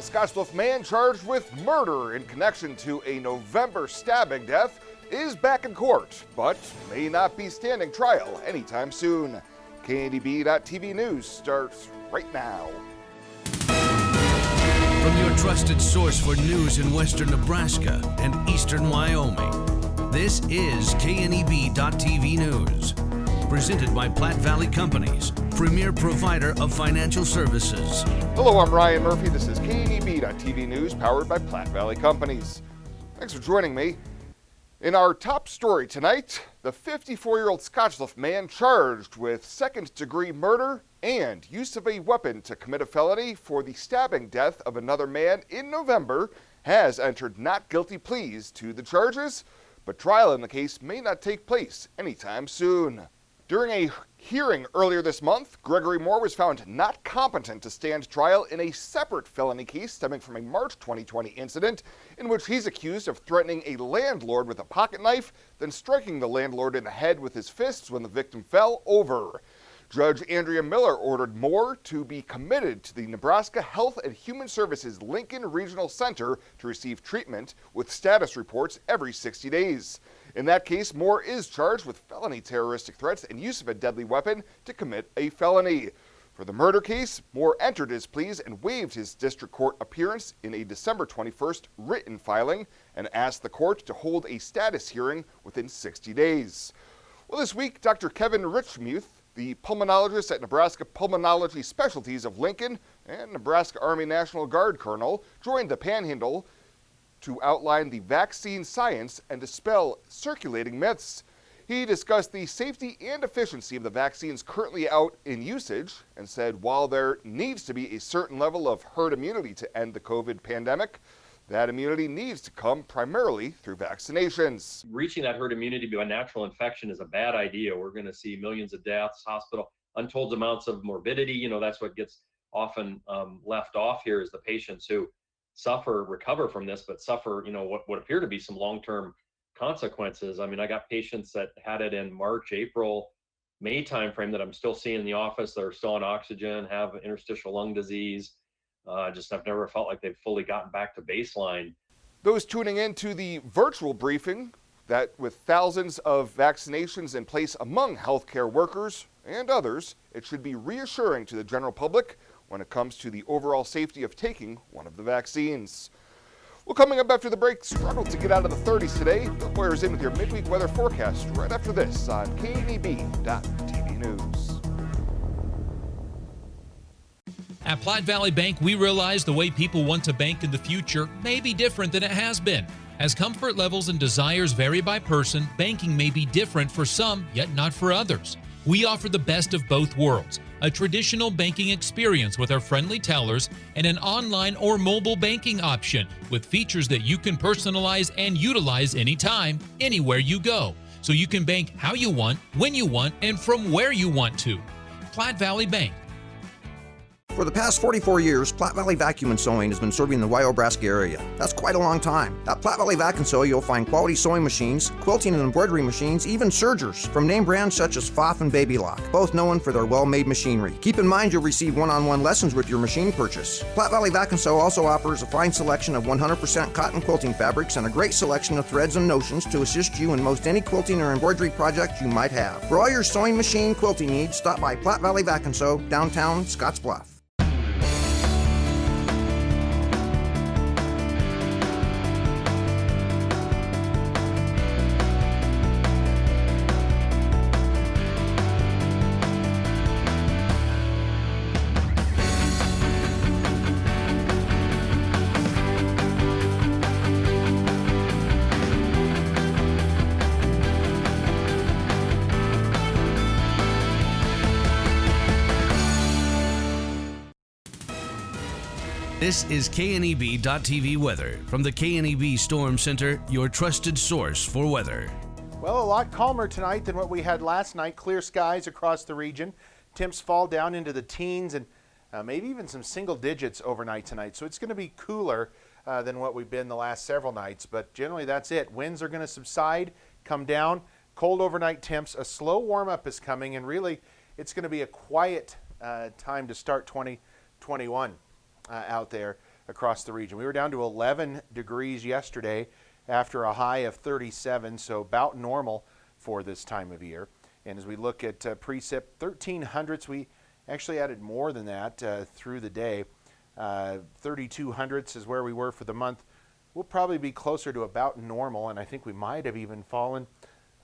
Scottsbluff man charged with murder in connection to a November stabbing death is back in court, but may not be standing trial anytime soon. KNEB.TV News starts right now. From your trusted source for news in western Nebraska and eastern Wyoming, this is KNEB.TV News. Presented by Platte Valley Companies, premier provider of financial services. Hello, I'm Ryan Murphy. This is KNEB.TV News, powered by Platte Valley Companies. Thanks for joining me. In our top story tonight, the 54-year-old Scottsbluff man charged with second-degree murder and use of a weapon to commit a felony for the stabbing death of another man in November has entered not guilty pleas to the charges, but trial in the case may not take place anytime soon. During a hearing earlier this month, Gregory Moore was found not competent to stand trial in a separate felony case stemming from a March 2020 incident in which he's accused of threatening a landlord with a pocket knife, then striking the landlord in the head with his fists when the victim fell over. Judge Andrea Miller ordered Moore to be committed to the Nebraska Health and Human Services Lincoln Regional Center to receive treatment with status reports every 60 days. In that case, Moore is charged with felony terroristic threats and use of a deadly weapon to commit a felony. For the murder case, Moore entered his pleas and waived his district court appearance in a December 21st written filing and asked the court to hold a status hearing within 60 days. Well, this week, Dr. Kevin Richmuth, the pulmonologist at Nebraska Pulmonology Specialties of Lincoln and Nebraska Army National Guard colonel, joined the Panhandle to outline the vaccine science and dispel circulating myths. He discussed the safety and efficiency of the vaccines currently out in usage and said while there needs to be a certain level of herd immunity to end the COVID pandemic, that immunity needs to come primarily through vaccinations. Reaching that herd immunity by natural infection is a bad idea. We're going to see millions of deaths, hospital, untold amounts of morbidity. That's what gets often left off here is the patients who recover from this, but suffer, what appear to be some long-term consequences. I mean, I got patients that had it in March, April, May timeframe that I'm still seeing in the office that are still on oxygen, have interstitial lung disease. I've never felt like they've fully gotten back to baseline. Those tuning in to the virtual briefing that with thousands of vaccinations in place among healthcare workers and others, it should be reassuring to the general public when it comes to the overall safety of taking one of the vaccines. Well, coming up after the break, struggled to get out of the 30s today. Bill Boyer's in with your midweek weather forecast right after this on KNEB.TV News. At Platte Valley Bank, we realize the way people want to bank in the future may be different than it has been. As comfort levels and desires vary by person, banking may be different for some, yet not for others. We offer the best of both worlds, a traditional banking experience with our friendly tellers and an online or mobile banking option with features that you can personalize and utilize anytime, anywhere you go. So you can bank how you want, when you want, and from where you want to. Platte Valley Bank. For the past 44 years, Platte Valley Vacuum and Sewing has been serving the Wyobraska area. That's quite a long time. At Platte Valley Vac and Sew, you'll find quality sewing machines, quilting and embroidery machines, even sergers from name brands such as Pfaff and Baby Lock, both known for their well-made machinery. Keep in mind you'll receive one-on-one lessons with your machine purchase. Platte Valley Vac and Sew also offers a fine selection of 100% cotton quilting fabrics and a great selection of threads and notions to assist you in most any quilting or embroidery project you might have. For all your sewing machine quilting needs, stop by Platte Valley Vac and Sew, downtown Scottsbluff. This is KNEB.TV weather from the KNEB Storm Center, your trusted source for weather. Well, a lot calmer tonight than what we had last night. Clear skies across the region. Temps fall down into the teens and maybe even some single digits overnight tonight. So it's going to be cooler than what we've been the last several nights. But generally that's it. Winds are going to subside, come down. Cold overnight temps. A slow warm-up is coming, and really it's going to be a quiet time to start 2021 out there. across the region. We were down to 11 degrees yesterday after a high of 37, so about normal for this time of year. And as we look at precip, 1,300ths, we actually added more than that through the day. 3,200ths is where we were for the month. We'll probably be closer to about normal, and I think we might have even fallen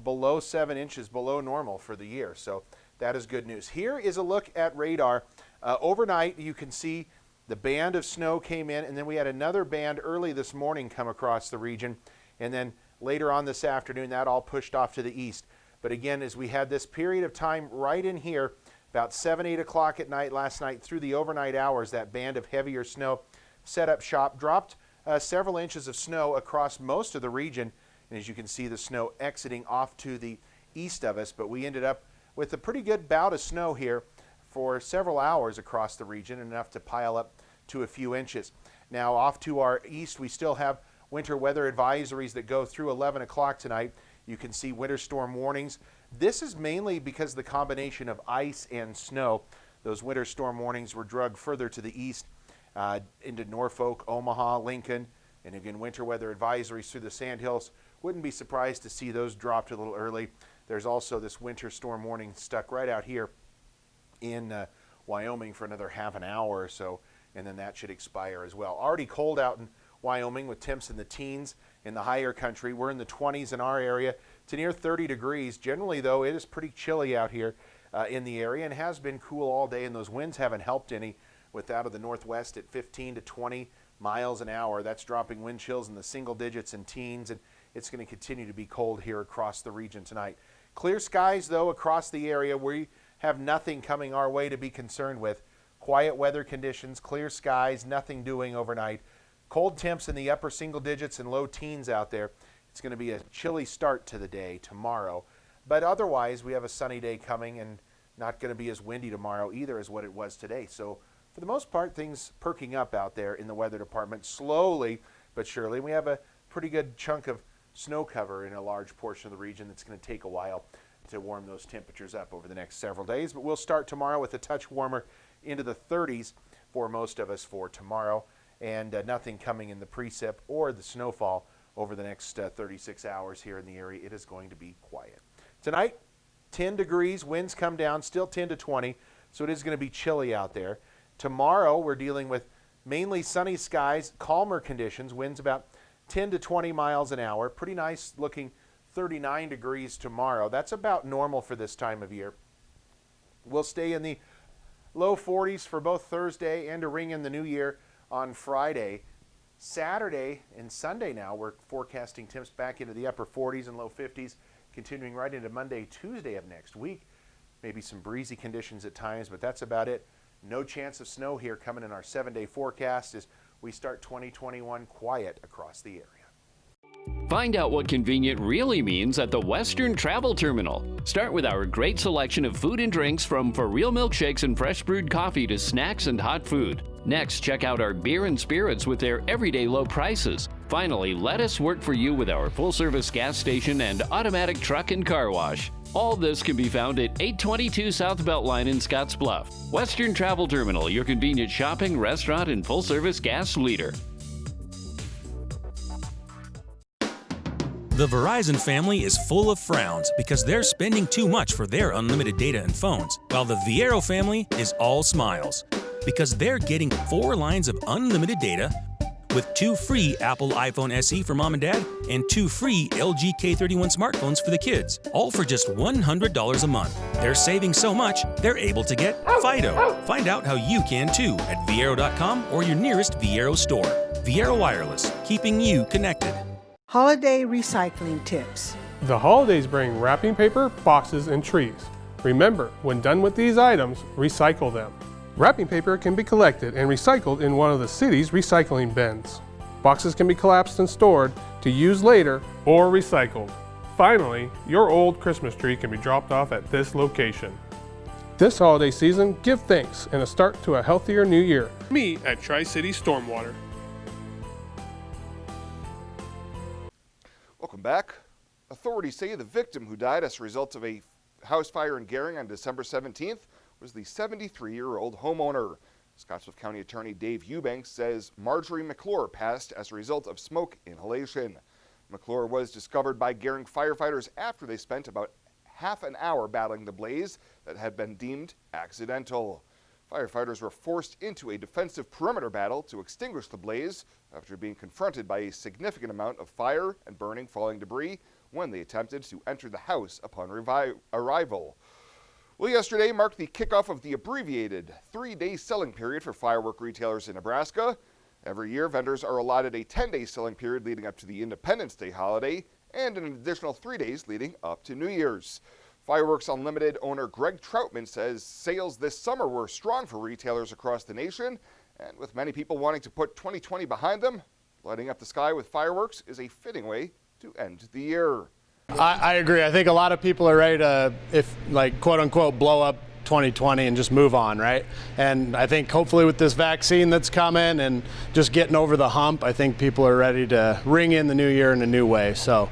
below 7 inches below normal for the year. So that is good news. Here is a look at radar. Overnight, you can see the band of snow came in, and then we had another band early this morning come across the region, and then later on this afternoon, that all pushed off to the east. But again, as we had this period of time right in here, about 7, 8 o'clock at night last night through the overnight hours, that band of heavier snow set up shop, dropped several inches of snow across most of the region. And as you can see, the snow exiting off to the east of us, but we ended up with a pretty good bout of snow here for several hours across the region, enough to pile up to a few inches. Now off to our east, we still have winter weather advisories that go through 11 o'clock tonight. You can see winter storm warnings. This is mainly because of the combination of ice and snow. Those winter storm warnings were dragged further to the east into Norfolk, Omaha, Lincoln, and again, winter weather advisories through the Sandhills. Wouldn't be surprised to see those dropped a little early. There's also this winter storm warning stuck right out here in Wyoming for another half an hour or so, and then that should expire as well. Already cold out in Wyoming with temps in the teens. In the higher country, we're in the 20s in our area to near 30 degrees. Generally, though, it is pretty chilly out here in the area and has been cool all day, and those winds haven't helped any with out of the northwest at 15 to 20 miles an hour. That's dropping wind chills in the single digits and teens, and it's going to continue to be cold here across the region tonight. Clear skies, though, across the area. We have nothing coming our way to be concerned with. Quiet weather conditions, clear skies, nothing doing overnight. Cold temps in the upper single digits and low teens out there. It's going to be a chilly start to the day tomorrow. But otherwise, we have a sunny day coming and not going to be as windy tomorrow either as what it was today. So for the most part, things perking up out there in the weather department slowly but surely. We have a pretty good chunk of snow cover in a large portion of the region that's going to take a while to warm those temperatures up over the next several days. But we'll start tomorrow with a touch warmer into the 30s for most of us for tomorrow. And nothing coming in the precip or the snowfall over the next 36 hours here in the area. It is going to be quiet. Tonight, 10 degrees, winds come down, still 10 to 20, so it is going to be chilly out there. Tomorrow, we're dealing with mainly sunny skies, calmer conditions, winds about 10 to 20 miles an hour. Pretty nice looking 39 degrees tomorrow. That's about normal for this time of year. We'll stay in the low 40s for both Thursday and to ring in the new year on Friday. Saturday and Sunday now, we're forecasting temps back into the upper 40s and low 50s, continuing right into Monday, Tuesday of next week. Maybe some breezy conditions at times, but that's about it. No chance of snow here coming in our 7-day forecast as we start 2021 quiet across the area. Find out what convenient really means at the Western Travel Terminal. Start with our great selection of food and drinks, from for real milkshakes and fresh brewed coffee to snacks and hot food. Next, check out our beer and spirits with their everyday low prices. Finally, let us work for you with our full-service gas station and automatic truck and car wash. All this can be found at 822 South Beltline in Scottsbluff. Western Travel Terminal, your convenient shopping, restaurant, and full-service gas leader. The Verizon family is full of frowns because they're spending too much for their unlimited data and phones, while the Viero family is all smiles because they're getting 4 lines of unlimited data with 2 free Apple iPhone SE for mom and dad and 2 free LG K31 smartphones for the kids, all for just $100 a month. They're saving so much, they're able to get Fido. Find out how you can too at Viero.com or your nearest Viero store. Viero Wireless, keeping you connected. Holiday recycling tips. The holidays bring wrapping paper, boxes, and trees. Remember, when done with these items, recycle them. Wrapping paper can be collected and recycled in one of the city's recycling bins. Boxes can be collapsed and stored to use later or recycled. Finally, your old Christmas tree can be dropped off at this location. This holiday season, give thanks and a start to a healthier new year. Me at Tri-City Stormwater. Welcome back. Authorities say the victim who died as a result of a house fire in Gering on December 17th was the 73-year-old homeowner. Scottsbluff County Attorney Dave Eubanks says Marjorie McClure passed as a result of smoke inhalation. McClure was discovered by Gering firefighters after they spent about half an hour battling the blaze that had been deemed accidental. Firefighters were forced into a defensive perimeter battle to extinguish the blaze after being confronted by a significant amount of fire and burning falling debris when they attempted to enter the house upon arrival. Well, yesterday marked the kickoff of the abbreviated 3-day selling period for firework retailers in Nebraska. Every year, vendors are allotted a 10-day selling period leading up to the Independence Day holiday and an additional 3 days leading up to New Year's. Fireworks Unlimited owner Greg Troutman says sales this summer were strong for retailers across the nation, and with many people wanting to put 2020 behind them, lighting up the sky with fireworks is a fitting way to end the year. I agree. I think a lot of people are ready to, quote unquote, blow up 2020 and just move on, right? And I think hopefully with this vaccine that's coming and just getting over the hump, I think people are ready to ring in the new year in a new way. So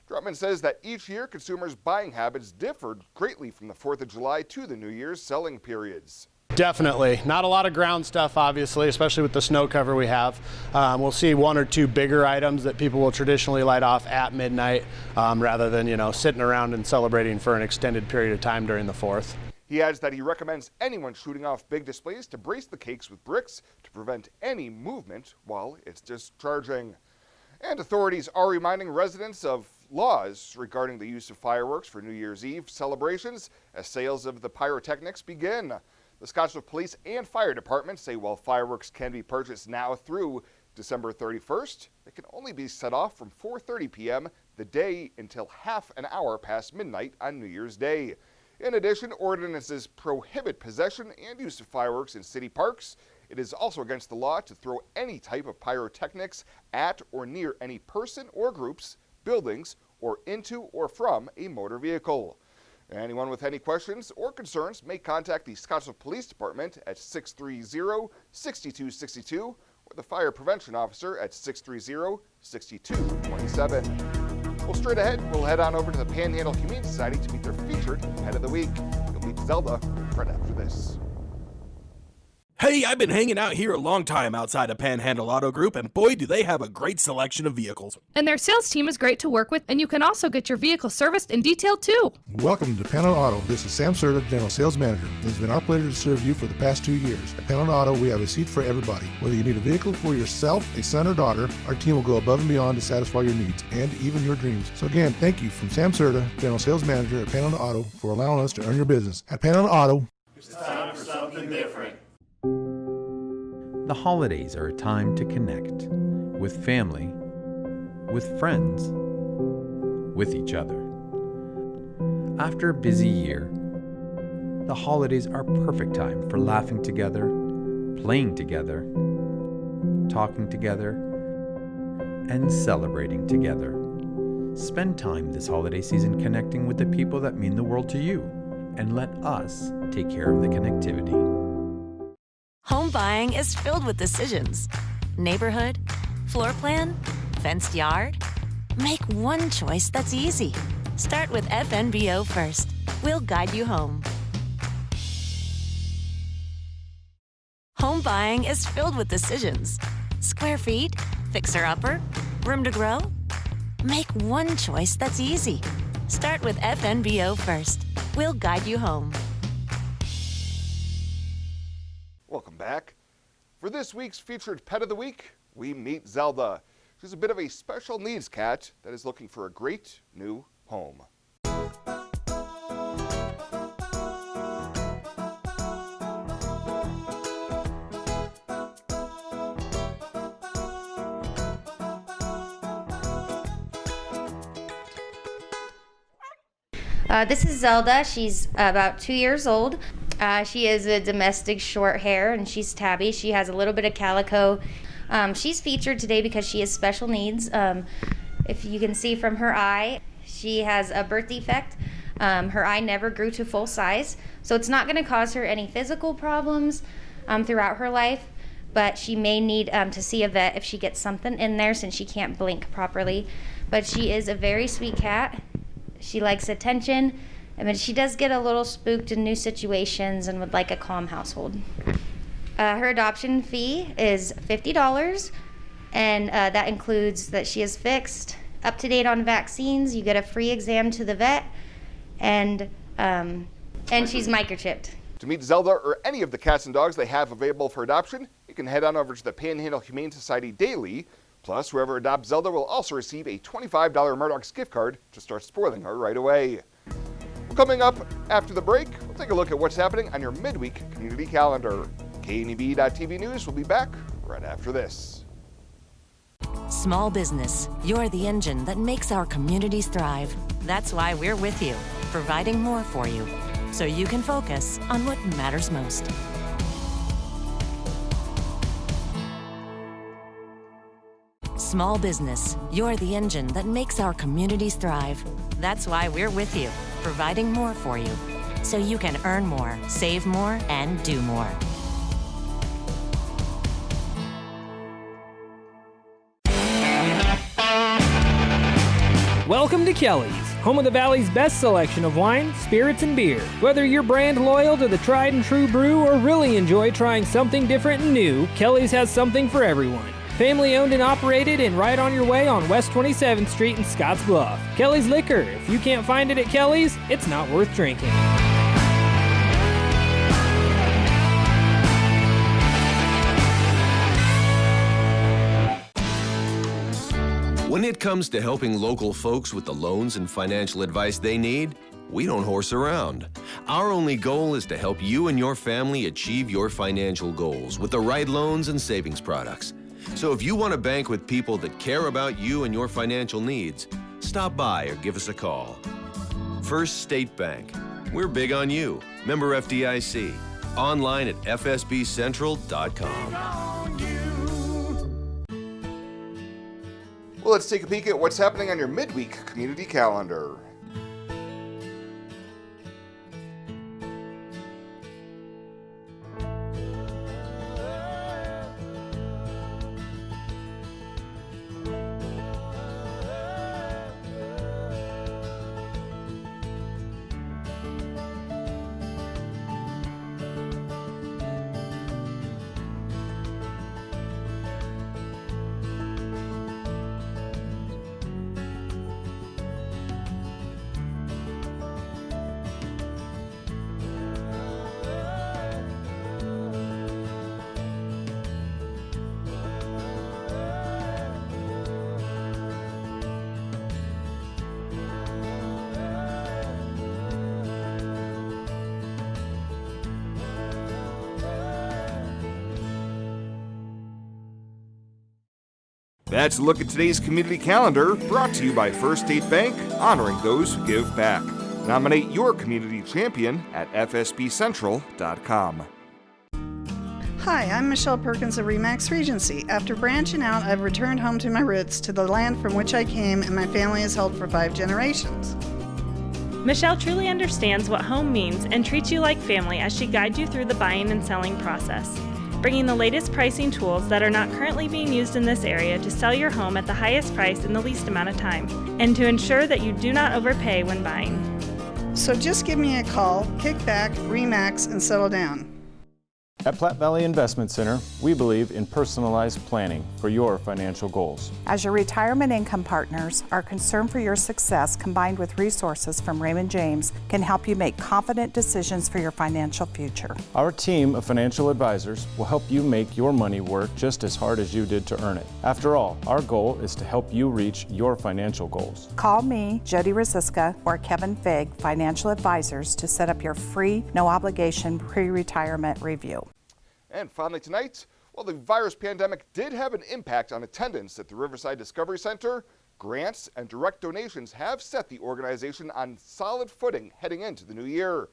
Troutman says that each year consumers' buying habits differed greatly from the 4th of July to the New Year's selling periods. Definitely. Not a lot of ground stuff, obviously, especially with the snow cover we have. We'll see 1 or 2 bigger items that people will traditionally light off at midnight rather than, sitting around and celebrating for an extended period of time during the 4th. He adds that he recommends anyone shooting off big displays to brace the cakes with bricks to prevent any movement while it's discharging. And authorities are reminding residents of laws regarding the use of fireworks for New Year's Eve celebrations as sales of the pyrotechnics begin. The Scottsbluff Police and Fire Department say while fireworks can be purchased now through December 31st, they can only be set off from 4:30 p.m. the day until half an hour past midnight on New Year's Day. In addition, ordinances prohibit possession and use of fireworks in city parks. It is also against the law to throw any type of pyrotechnics at or near any person or groups, buildings, or into or from a motor vehicle. Anyone with any questions or concerns may contact the Scottsbluff Police Department at 630-6262 or the Fire Prevention Officer at 630-6227. Well, straight ahead, we'll head on over to the Panhandle Humane Society to meet their featured Pet of the Week. You'll meet Zelda right after this. Hey, I've been hanging out here a long time outside of Panhandle Auto Group, and boy, do they have a great selection of vehicles. And their sales team is great to work with, and you can also get your vehicle serviced and detailed too. Welcome to Panhandle Auto. This is Sam Serta, General Sales Manager. It's been our pleasure to serve you for the past 2 years. At Panhandle Auto, we have a seat for everybody. Whether you need a vehicle for yourself, a son, or daughter, our team will go above and beyond to satisfy your needs and even your dreams. So again, thank you from Sam Serta, General Sales Manager at Panhandle Auto, for allowing us to earn your business. At Panhandle Auto, it's time for something different. The holidays are a time to connect with family, with friends, with each other. After a busy year, the holidays are a perfect time for laughing together, playing together, talking together, and celebrating together. Spend time this holiday season connecting with the people that mean the world to you, and let us take care of the connectivity. Home buying is filled with decisions. Neighborhood, floor plan, fenced yard. Make one choice that's easy. Start with FNBO first. We'll guide you home. Home buying is filled with decisions. Square feet, fixer-upper, room to grow. Make one choice that's easy. Start with FNBO first. We'll guide you home. Welcome back. For this week's featured Pet of the Week, we meet Zelda. She's a bit of a special needs cat that is looking for a great new home. This is Zelda. She's about 2 years old. She is a domestic short hair, and she's tabby. She has a little bit of calico. She's featured today because she has special needs. If you can see from her eye, she has a birth defect. Her eye never grew to full size, so it's not going to cause her any physical problems throughout her life, but she may need to see a vet if she gets something in there since she can't blink properly. But she is a very sweet cat. She likes attention. I mean, she does get a little spooked in new situations and would like a calm household. Her adoption fee is $50, and that includes that she is fixed, up to date on vaccines. You get a free exam to the vet, and she's microchipped. To meet Zelda or any of the cats and dogs they have available for adoption, you can head on over to the Panhandle Humane Society daily. Plus, whoever adopts Zelda will also receive a $25 Murdoch's gift card to start spoiling her right away. Coming up after the break, we'll take a look at what's happening on your midweek community calendar. KNEB.TV News will be back right after this. Small business, you're the engine that makes our communities thrive. That's why we're with you, providing more for you, so you can focus on what matters most. Small business, you're the engine that makes our communities thrive. That's why we're with you, providing more for you, so you can earn more, save more, and do more. Welcome to Kelly's, home of the Valley's best selection of wine, spirits, and beer. Whether you're brand loyal to the tried and true brew or really enjoy trying something different and new, Kelly's has something for everyone. Family owned and operated and right on your way on West 27th Street in Scottsbluff. Kelly's Liquor. If you can't find it at Kelly's, it's not worth drinking. When it comes to helping local folks with the loans and financial advice they need, we don't horse around. Our only goal is to help you and your family achieve your financial goals with the right loans and savings products. So if you want to bank with people that care about you and your financial needs, stop by or give us a call. First State Bank. We're big on you. Member FDIC. Online at fsbcentral.com. Well, let's take a peek at what's happening on your midweek community calendar. That's a look at today's community calendar, brought to you by First State Bank, honoring those who give back. Nominate your community champion at fsbcentral.com. Hi, I'm Michelle Perkins of Remax Regency. After branching out, I've returned home to my roots, to the land from which I came and my family has held for 5 generations. Michelle truly understands what home means and treats you like family as she guides you through the buying and selling process, bringing the latest pricing tools that are not currently being used in this area to sell your home at the highest price in the least amount of time, and to ensure that you do not overpay when buying. So just give me a call, kick back, Remax, and settle down. At Platte Valley Investment Center, we believe in personalized planning for your financial goals. As your retirement income partners, our concern for your success, combined with resources from Raymond James, can help you make confident decisions for your financial future. Our team of financial advisors will help you make your money work just as hard as you did to earn it. After all, our goal is to help you reach your financial goals. Call me, Jody Rosiska, or Kevin Fig, Financial Advisors, to set up your free, no-obligation pre-retirement review. And finally tonight, while the virus pandemic did have an impact on attendance at the Riverside Discovery Center, grants and direct donations have set the organization on solid footing heading into the new year.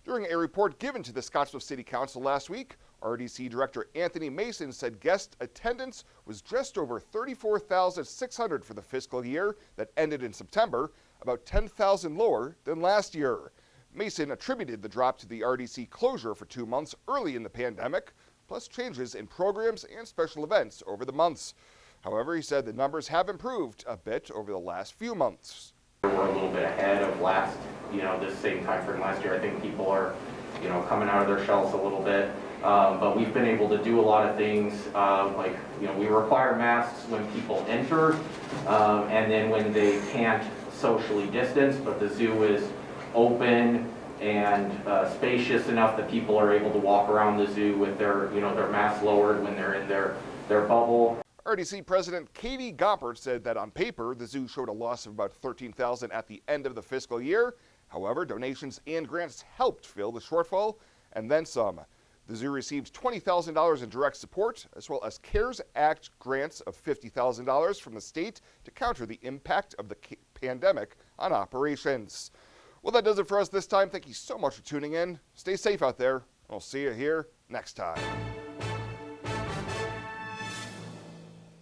During a report given to the Scottsbluff City Council last week, RDC Director Anthony Mason said guest attendance was just over 34,600 for the fiscal year that ended in September, about 10,000 lower than last year. Mason attributed the drop to the RDC closure for 2 months early in the pandemic, plus changes in programs and special events over the months. However, he said the numbers have improved a bit over the last few months. We're a little bit ahead of last, this same time frame last year. I think people are, coming out of their shells a little bit. But we've been able to do a lot of things, like, we require masks when people enter, and then when they can't socially distance, but the zoo is open and spacious enough that people are able to walk around the zoo with their, their masks lowered when they're in their bubble. RDC President Katie Gompert said that on paper, the zoo showed a loss of about $13,000 at the end of the fiscal year. However, donations and grants helped fill the shortfall, and then some. The zoo received $20,000 in direct support, as well as CARES Act grants of $50,000 from the state to counter the impact of the pandemic on operations. Well, that does it for us this time. Thank you so much for tuning in. Stay safe out there. I'll see you here next time.